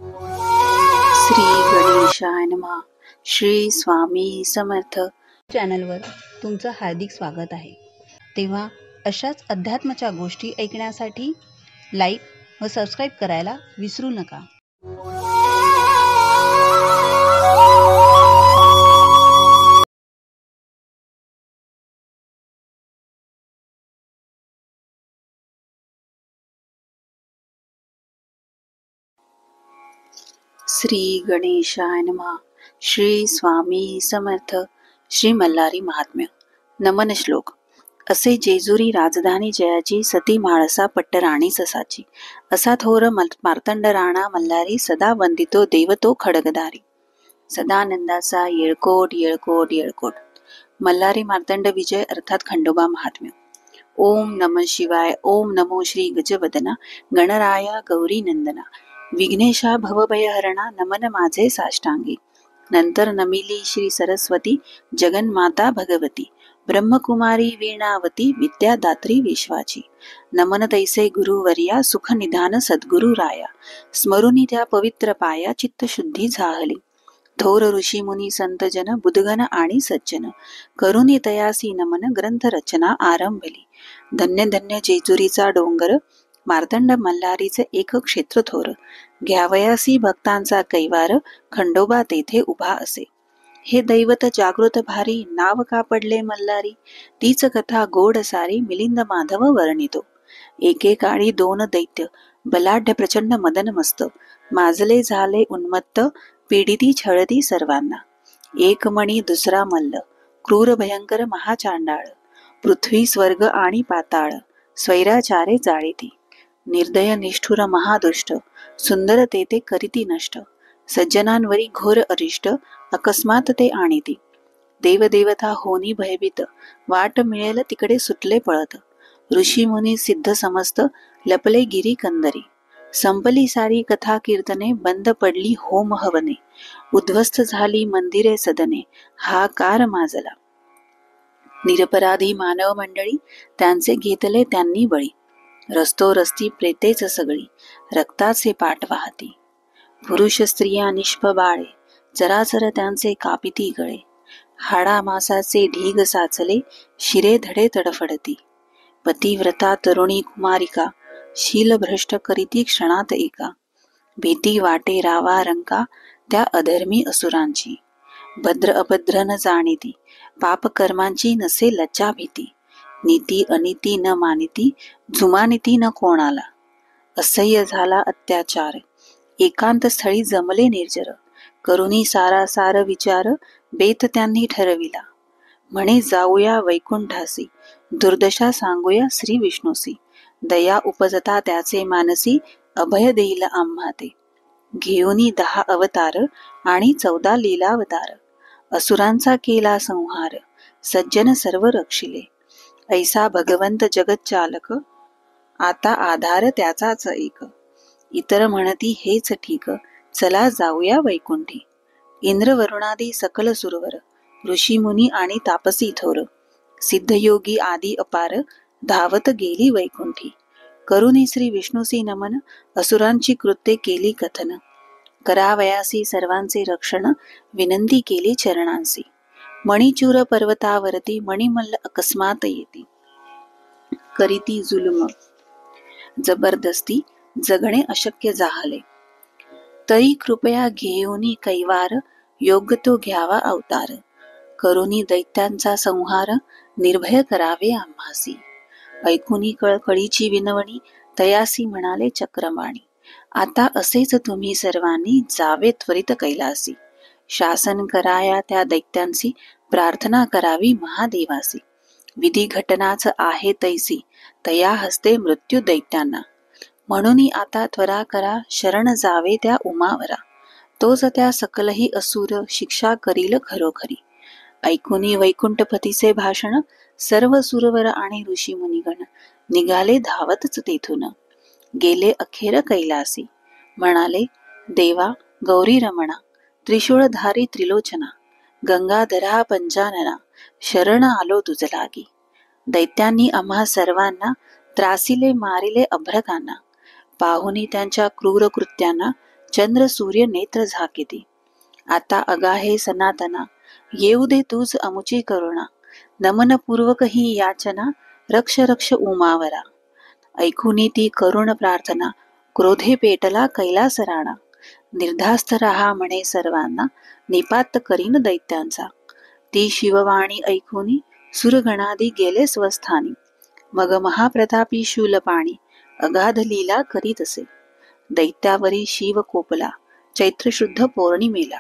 श्री गणेशाय नमः. श्री स्वामी समर्थ चॅनलवर तुमचं हार्दिक स्वागत आहे. तेव्हा अशाच अध्यात्माच्या गोष्टी ऐकण्यासाठी लाईक व सबस्क्राईब करायला विसरू नका. श्री गणेशाय नमः. श्री स्वामी समर्थ. श्री मल्हारी महात्म्य. नमन श्लोक. असे जेजुरी राजधानी जयाची सती म्हाळसा पट्टराणीच असाची. असा थोर मार्तंड राणा मल्हारी सदा वंदितो देव तो खडगधारी. सदानंदाचा येळकोट येळकोट येळकोट. मल्हारी मार्तंड विजय अर्थात खंडोबा महात्म्य. ओम नमः शिवाय. ओम नमो श्री गजवदना गणराया गौरी नंदना विघ्नेशा भवभयहरणा नमन माझे साष्टांगी. नंतर नमिली श्री सरस्वती जगन्माता भगवती ब्रह्मकुमारी वीणावती विद्यादात्री विश्वाची. नमन तैसे गुरुवर्या सुख निधान सद्गुरु राया. स्मरुनी त्या पवित्र पाया चित्तशुद्धी झाहली. थोर ऋषी मुनी संत जन बुधगण आणि सज्जन करुणी तयासी नमन ग्रंथ रचना आरंभली. धन्य धन्य जेजुरीचा डोंगर मार्तंड मल्हारीचे एक क्षेत्र थोर. घ्यावयासी भक्तांचा कैवार खंडोबा तेथे उभा असे. हे दैवत जागृत भारी नाव का पडले मल्हारी. तीच कथा गोड सारी मिलिंद माधव वर्णितो. एकेकाळी दोन दैत्य बलाढ्य प्रचंड मदन मस्त माजले झाले उन्मत्त पीडिती छळती सर्वांना. एक मणी दुसरा मल्ल क्रूर भयंकर महाचांडाळ. पृथ्वी स्वर्ग आणि पाताळ स्वैराचारे जाळीती. निर्दय निष्ठुर महादुष्ट सुंदर ते करीती नष्ट. सज्जनांवरी घोर अरिष्ट अकस्मात ते आणीती. देवदेवता होनी भयभीत वाट मिळेल तिकडे सुटले पळत. ऋषी मुनी सिद्ध समस्त लपले गिरी कंदरी. संपली सारी कथा कीर्तने बंद पडली होम हवने. उद्ध्वस्त झाली मंदिरे सदने हाकार माजला. निरपराधी मानव मंडळी त्यांचे घेतले त्यांनी बळी. रस्तो रस्ती प्रेतेच सगळी रक्ताचे पाट वाहती. पुरुष स्त्रिया निष्प बाळे चराचर त्यांचे कापिती गळे. हाडा मासाचे ढीग साचले शिरे धडे तडफडती. पतिव्रता तरुणी कुमारिका शीलभ्रष्ट करीती क्षणात एका. भीती वाटे रावा रंका त्या अधर्मी असुरांची. भद्र अभद्र न जाणीती पापकर्मांची नसे लज्जा भीती. नीती अनिती न मानिती जुमानिती न कोणाला. असह्य झाला अत्याचार एकांत स्थळी जमले निर्जर. करुणी सारासार विचार बेत त्यांनी ठरविला. म्हणे जाऊया वैकुंठासी दुर्दशा सांगूया श्री विष्णूसी. दया उपजता त्याचे मानसी अभय देईल आम्हा ते. घेऊनी 10 अवतार आणि 14 लीलावतार. असुरांचा केला संहार सज्जन सर्व रक्षिले. ऐसा भगवंत जगत चालक आता आधार त्याचाच एक. इतर म्हणती हेच ठीक चला जाऊया वैकुंठी. इंद्र वरुणादी सकल सुरवर ऋषी मुनी आणि तापसी थोर. सिद्धयोगी आदी अपार धावत गेली वैकुंठी. करुणी श्री विष्णूसी नमन असुरांची कृत्ये केली कथन. करावयासी सर्वांचे रक्षण विनंती केली चरणांसी. मणिचूर पर्वतावरती मणिमल्ल अकस्मात येती. करीती जुलम जबरदस्ती जगणे अशक्य जाहले. तरी कृपया घेऊनी कैवार योग्य तो घ्यावा अवतार. करुणी दैत्यांचा संहार निर्भय करावे आम्हासी. ऐकुनी कळकळीची विनवणी तयासी म्हणाले चक्रमाणी. आता असेच तुम्ही सर्वांनी जावे त्वरित कैलासी. शासन कराया त्या दैत्यांसी प्रार्थना करावी महादेवासी. विधी घटनाच आहे तैसी तया हस्ते मृत्यू दैत्यांना. म्हणून आता त्वरा करा शरण जावे त्या उमावरा. तोच त्या सकलही असुर शिक्षा करील खरोखरी. ऐकुनी वैकुंठपतीचे भाषण सर्व सुरवर आणि ऋषी मुनिगण निघाले धावतच तेथून. गेले अखेर कैलासी. म्हणाले देवा गौरी रमणा त्रिशूळधारी त्रिलोचना. गंगाधरा पंचानना शरण आलो तुझ लागी. दैत्यांनी आम्हा सर्वांना त्रासिले मारिले अभ्रकांना. पाहुनी त्यांच्या क्रूर कृत्यांना चंद्र सूर्य नेत्र झाकिती. आता अगा हे सनातना, येऊ दे तूच अमुची करुणा. नमनपूर्वक ही याचना, रक्ष रक्ष उमावरा. ऐकुनी ती करुण प्रार्थना, क्रोधे पेटला कैलास राणा. निर्धास्त रहा म्हणे सर्वांना, निपात करीन दैत्यांचा. ती शिववाणी ऐकुनी, सुरगणादी गेले स्वस्थानी. मग महाप्रतापी शूलपाणी, अगाध लीला करीत असे. दैत्यावरी शिव कोपला, चैत्र शुद्ध पौर्णिमेला.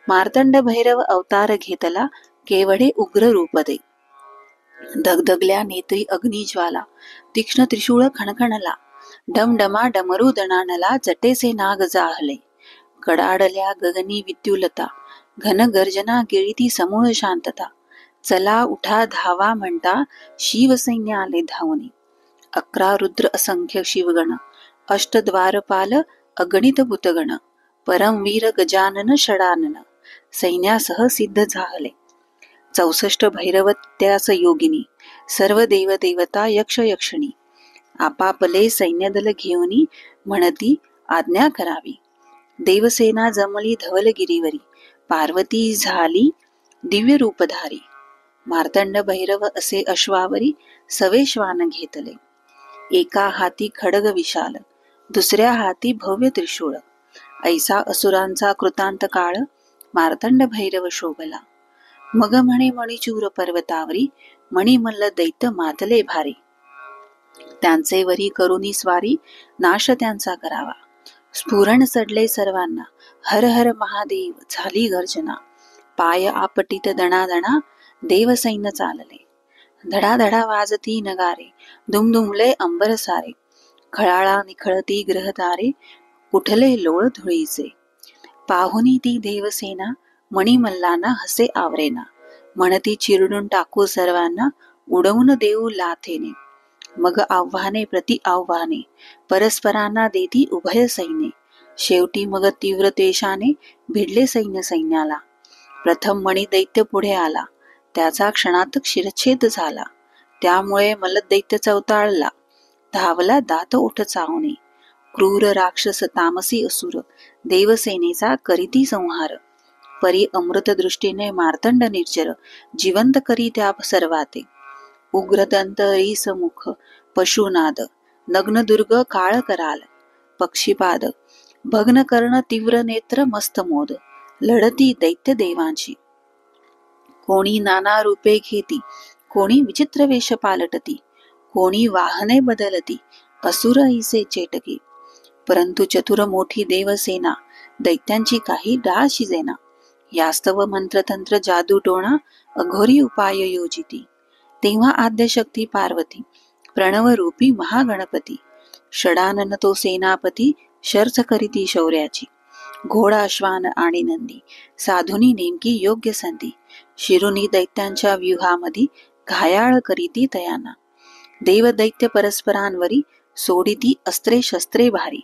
मार्तंड भैरव अवतार घेतला, केवढे उग्र रूप दे. धगधगल्या नेत्री अग्निज्वाला, तीक्ष्ण त्रिशूळ खणखणला. डमडमा डमरू दणाणला, जटेचे नाग जाहले. कडाडल्या गगनी विद्युलता, घन गर्जना गिळीती समूळ शांतता. चला उठा धावा म्हणता, शिवसैन्य आले धावनी. 11 रुद्र असंख्य शिवगण, अष्टद्वारपाल अगणित भूतगण. परमवीर गजानन षडानन, सैन्यासह सिद्ध झाले. 64 भैरवत्यास योगिनी, सर्व देवदेवता यक्ष यक्षिणी. आपापले सैन्यदल घेऊनी, म्हणती आज्ञा करावी. देवसेना जमली धवलगिरीवरी, पार्वती झाली दिव्य रूपधारी. मार्तंड भैरव असे अश्वावरी, सवे श्वान घेतले. एका हाती खडग विशाल, दुसऱ्या हाती भव्य त्रिशूळ. ऐसा असुरांचा कृतांत काळ, मार्तंड भैरव शोभला. मग म्हणे मणिचूर पर्वतावरी, मणिमल्ल दैत्य मातले भारी. त्यांचे वरी करुनी स्वारी, नाश त्यांचा करावा. स्फुरण चढले सर्वांना, हर हर महादेव झाली गर्जना. पाय आपटीत दणादणा, देवसैन्य चालले. धडाधडा वाजती नगारे, दुमदुमले अंबर सारे. खळाळा निखळती ग्रहतारे, उठले लोळ धुळीचे. पाहुनी ती देवसेना, मणिमल्लांना हसे आवरेना. म्हणती चिरडून टाकू सर्वांना, उडवून देऊ लाथेने. मग आव्हाने प्रति आव्हाने, परस्परांना देती उभय सैन्ये. शेवटी मग तीव्र तेशाने, भिडले सैन्य सैन्याला. प्रथम मणी दैत्य पुढे आला, त्याचा क्षणात शिरच्छेद झाला. त्यामुळे मल्लदैत्य चवताळला, धावला दात ओठ चावणे. क्रूर राक्षस तामसी असुर, देवसेनेचा करीती संहार. परी अमृत दृष्टीने मार्तंड निर्जर, जिवंत करी त्या सर्वाते. उग्रदंत मुख, पशुनाद, नग्नदुर्ग काळ कराल. पक्षीपाद, भग्न कर्ण तीव्र नेत्र मस्त मोद. लढती दैत्य देवांची. कोणी नाना रूपे घेती, कोणी विचित्र वेश पालटती. कोणी वाहने बदलती, असुर ऐसे चेटकी. परंतु चतुर मोठी देवसेना, दैत्यांची काही डाळ शिजेना. यास्तव मंत्रतंत्र जादू टोणा, अघोरी उपाय योजिती. तेव्हा आद्यशक्ती पार्वती, प्रणवरूपी महागणपती. षडानन तो सेनापती, शर्थ करीती शौर्याची. घोडा श्वान आणि नंदी, साधुनी नेमकी योग्य संधी. शिरुनी दैत्यांच्या व्यूहामधी, घायाळ करीती तयाना. देव दैत्य परस्परांवरी, सोडिती अस्त्रे शस्त्रे भारी.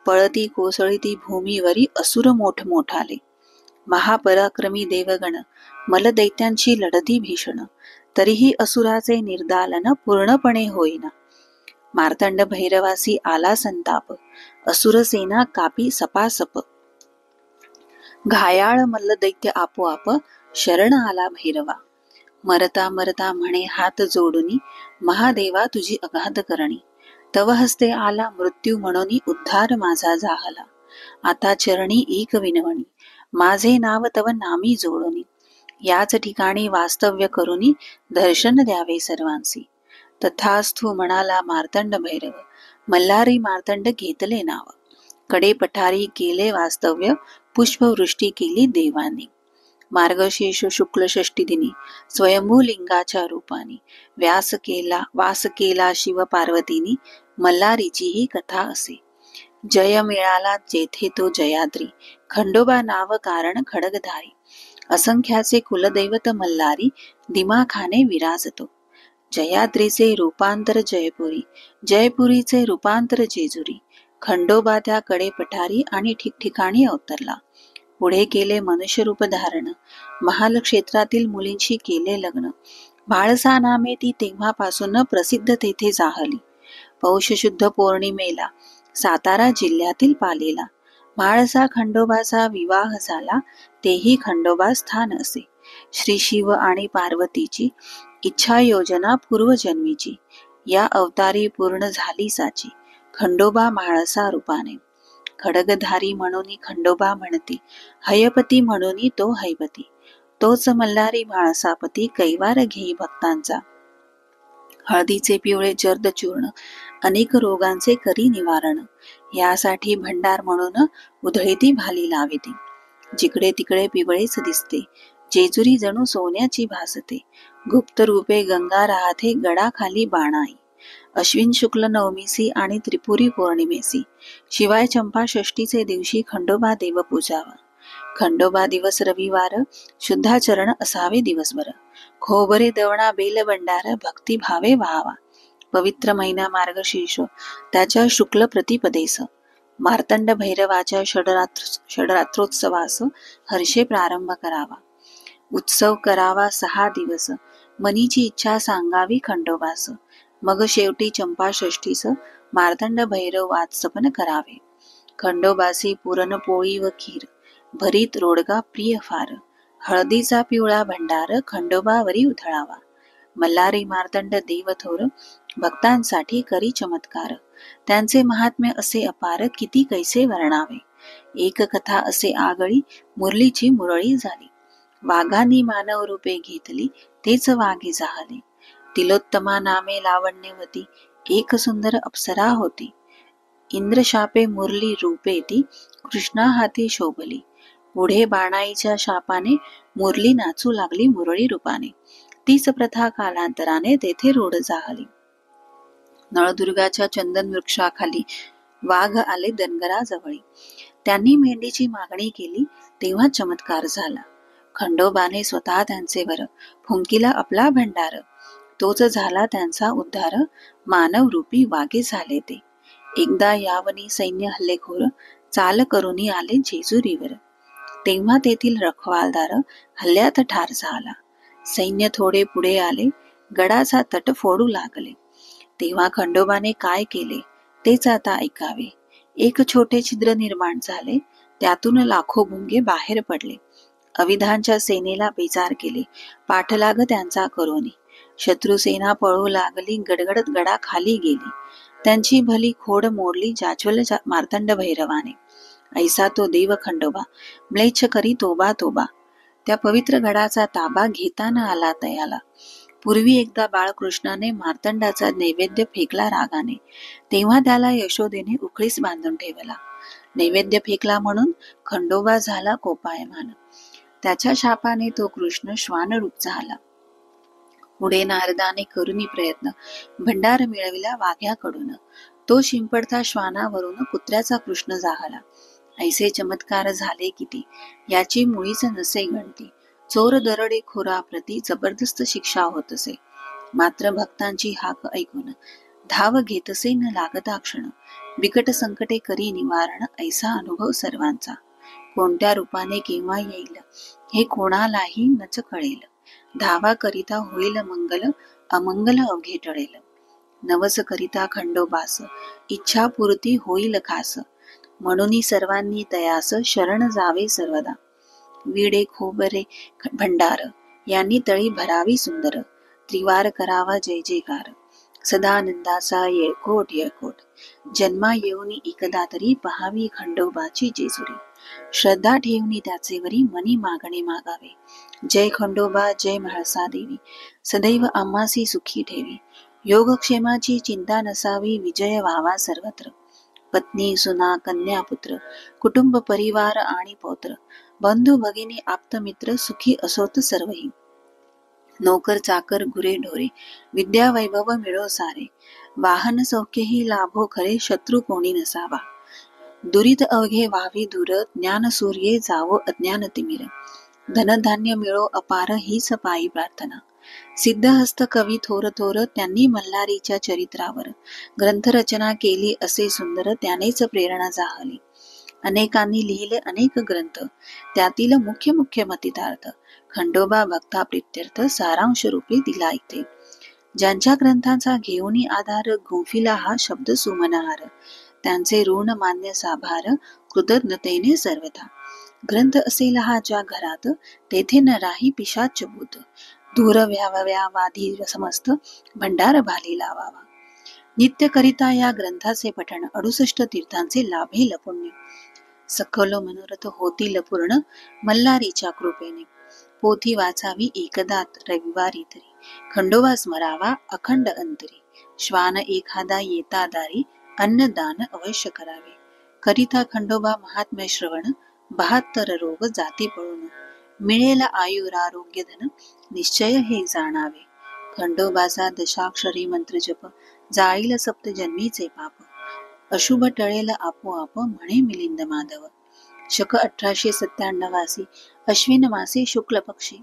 पळती कोसळती भूमीवरी, असुर मोठमोठाले. महापराक्रमी देवगण, मलदैत्यांची लढती भीषण. तरीही असुराचे निर्दालन पूर्णपणे होईना. मार्तंड भैरवासी आला संताप, असुरसेना कापी सपासप. घायाळ मल्लदैत्य आपोआप, शरण आला भैरवा. मरता मरता म्हणे हात जोडुनी, महादेवा तुझी अगाध करणी. तव हस्ते आला मृत्यू म्हणून, उद्धार माझा झाला. आता चरणी एक विनवणी, माझे नाव तव नामी जोडुनी. याच ठिकाणी वास्तव्य करुनी, दर्शन द्यावे सर्वांसी. तथास्तु म्हणाला मार्तंड भैरव, मल्हारी मार्तंड घेतले नाव. कडे पठारी केले वास्तव्य, पुष्पवृष्टी केली देवांनी. मार्गशीर्ष शुक्ल षष्टी दिनी, स्वयंभू लिंगाच्या रूपाने वास केला शिव पार्वतीनी. मल्हारीची ही कथा असे. जय मिळाला जेथे तो जयाद्री, खंडोबा नाव कारण खडगधारी. असंख्याचे कुलदैवत मल्हारी, दिमाखाने विराजतो. जयाद्रीचे रूपांतर जयपुरी, जयपुरीचे रूपांतर जेजुरी. खंडोबा त्या कडे पठारी आणि ठिकठिकाणी अवतरला. पुढे केले मनुष्य रूप धारण, महाल क्षेत्रातील मुलींशी केले लग्न. बाळसा नामे ती तेव्हापासून प्रसिद्ध तेथे जाहली. पौष शुद्ध पौर्णिमेला, सातारा जिल्ह्यातील पालीला. म्हाळसा खंडोबाचा विवाह झाला, तेही खंडोबा स्थान असे. श्री शिव आणि पार्वतीची इच्छा योजना पूर्वजन्मीची, या अवतारी पूर्ण झाली साची. खंडोबा म्हाळसा रूपाने. खडगधारी म्हणून खंडोबा म्हणती, हयपती म्हणून तो हैपती. तोच मल्हारी म्हाळसापती, कैवार घेई भक्तांचा. हळदीचे पिवळे जर्द चूर्ण, अनेक रोगांचे करी निवारण. यासाठी भंडार म्हणून उधळीती भाली लाविती. जिकडे तिकडे पिवळेच दिसते, जेजुरी जणू सोन्याची भासते. गुप्त रूपे गंगा राहते, गडाखाली बाणाई. अश्विन शुक्ल नवमीसी आणि त्रिपुरी पौर्णिमेसी, शिवाय चंपा षष्टीचे दिवशी खंडोबा देव पूजावा. खंडोबा दिवस रविवार, शुद्धाचरण असावे दिवसभर. खोबरे दवणा बेल भंडार, भक्ती भावे व्हावा. पवित्र महिना मार्गशीर्ष, त्याच्या शुक्ल प्रतिपदेस. मार्तंड भैरवाच्या षडरात्रोत्सवास हर्षे प्रारंभ करावा. उत्सव करावा 6 दिवस, मनीची इच्छा सांगावी खंडोबास. मग शेवटी चंपा षष्टीस मार्तंड भैरव वात्सपन करावे. खंडोबासी पुरणपोळी व खीर, भरीत रोडगा प्रिय फार. हळदीचा पिवळा भंडार, खंडोबावरी उधळावा. मल्हारी मार्तंड देव थोर, भक्तांसाठी करी चमत्कार. त्यांचे महात्म्य असे अपार, किती कैसे वर्णावे. एक कथा असे आगळी, मुरलीची मुरळी झाली. वाघांनी मानव रूपे घेतली, तेच वाघे जाहले. तिलोत्तमा नामे लावण्यवती, एक सुंदर अप्सरा होती. इंद्रशापे मुरली रूपे ती, कृष्णा हाती शोभली. पुढे बाणाईच्या शापाने मुरली नाचू लागली मुरळी रूपाने. तीच प्रथा कालांतराने तेथे रूढ झाली. नळदुर्गाच्या चंदन वृक्षाखाली वाघ आले धनगराजवळी. त्यांनी मेंढीची मागणी केली, तेव्हा चमत्कार झाला. खंडोबाने स्वतः त्यांचे वर फुंकिला आपला भंडार. तोच झाला त्यांचा उद्धार, मानव रूपी वाघे झाले ते. एकदा यावनी सैन्य हल्लेखोर, चाल करूनी आले जेजुरीवर. तेव्हा तेथील रखवालदार हल्ल्यात ठार झाला. सैन्य थोडे पुढे आले, गडाचा तट फोडू लागले. तेव्हा खंडोबाने काय केले, तेच आता ऐकावे. एक छोटे छिद्र निर्माण झाले, त्यातून लाखो भुंगे बाहेर पडले. अविधांच्या सेनेला बेजार केले, पाठलाग त्यांचा करोनी. शत्रुसेना पळू लागली, गडगडत गडा खाली गेली. त्यांची भली खोड मोडली जाज्वल मार्तंड भैरवाने. ऐसा तो देव खंडोबा, म्लेच्छ करी तोबा तोबा. त्या पवित्र गडाचा ताबा घेताना आला तयाला. पूर्वी एकदा बाळकृष्णाने मार्तंडाचा नैवेद्य फेकला रागाने. तेव्हा त्याला यशोदेने उखळीस बांधून ठेवला. नैवेद्य फेकला म्हणून खंडोबा झाला कोपायमान. त्याच्या शापाने तो कृष्ण श्वानरूप झाला. पुढे नारदाने करुनी प्रयत्न भंडार मिळविला वाघ्याकडून. तो शिंपडता श्वानावरून कुत्र्याचा कृष्ण झाला. ऐसे चमत्कार झाले किती, याची मुळीच नसे गणती. चोर दरोडेखोराप्रती जबरदस्त शिक्षा होत असे. मात्र भक्तांची हाक ऐकून धाव घेतसे न लागता क्षण. बिकट संकटे करी निवारण, ऐसा अनुभव सर्वांचा. कोणत्या रूपाने केव्हा येईल, हे कोणालाही नच कळेल. धावा करिता होईल मंगल, अमंगल अवघे टळेल. नवस करिता खंडोबास, इच्छापूर्ती होईल खास. म्हणून सर्वांनी तयास, शरण जावे सर्वदा. विडे खोबरे भंडार, यांनी तळी भरावी सुंदर. त्रिवार करावा जय जयकार, सदानंदाचा येळकोट येळकोट. जन्मा येऊनी एकदा तरी, पहावी खंडोबाची जेजुरी. श्रद्धा ठेवणी त्याचेवरी, मनी मागणे मागावे. जय खंडोबा जय म्हाळसा देवी, सदैव आम्हासी सुखी ठेवी. योगक्षेमाची चिंता नसावी, विजय व्हावा सर्वत्र. पत्नी सुना कन्या पुत्र, कुटुंब परिवार आणि पौत्र. बंधू भगिनी आप्तमित्र, सुखी असोत सर्वही. नोकर चाकर गुरे ढोरे, विद्या वैभव मिळो सारे. वाहन सौख्यही लाभो खरे, शत्रू कोणी नसावा. दुरित अवघे व्हावी दूर, ज्ञान सूर्ये जावो अज्ञान तिमिर. धनधान्य मिळो अपार, हीच पायी प्रार्थना. सिद्धहस्त कवी थोर थोर, त्यांनी मल्हारीच्या चरित्रावर ग्रंथरचना केली असे सुंदर. त्यानेच प्रेरणा जाहली. अनेकांनी लिहिले अनेक ग्रंथ, त्यातील मुख्य मुख्य मतितार्थ. खंडोबा भक्ता प्रित्यर्थ, सारांश रूपी दिला इथे. ज्यांच्या ग्रंथांचा घेऊनी आधार, गुंफिला हा शब्द सुमनहार. त्यांचे ऋण मान्य साभार कृतज्ञतेने सर्वथा. ग्रंथ असेल हा ज्या घरात, तेथे न राही पिशाच भूत. दूर व्यावया वाधी समस्त, भंडार भाली लावावा. नित्य करिता या ग्रंथाचे पठण 68 तीर्थांचे लाभेल पुण्य. सकल मनोरथ होतील पूर्ण, मल्हारीच्या कृपेने. पोथी वाचावी एकदात रविवारी तरी, खंडोबा स्मरावा अखंड अंतरी. श्वान एखादा येता दारी, अन्नदान अवश्य करावे. करिता खंडोबा महात्म्य श्रवण, 72 रोग जाती पळून. मिळेल आयुरारोग्य धन, निश्चय हे जाणावे. खंडोबाचा दशाक्षरी मंत्र जप, जाईल सप्त जन्मीचे पाप. अशुभ टळेल आपोआप, म्हणे मिलिंद माधव. शक 1897 अश्विन मासी शुक्ल पक्षी,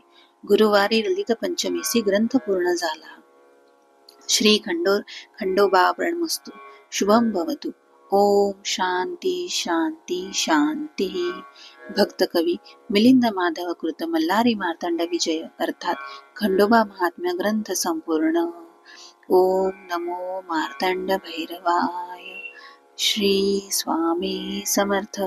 गुरुवारी ललित पंचमीसी ग्रंथ पूर्ण झाला. श्री खंडोबा प्रणमस्तु. शुभम भवतु. ओम शांती शांती शांती. भक्त कवी मिलिंद माधव कृत मल्हारी मार्तंड विजय अर्थात खंडोबा महात्म्य ग्रंथ संपूर्ण. ओम नमो मार्तंड भैरवाय. श्री स्वामी समर्थ.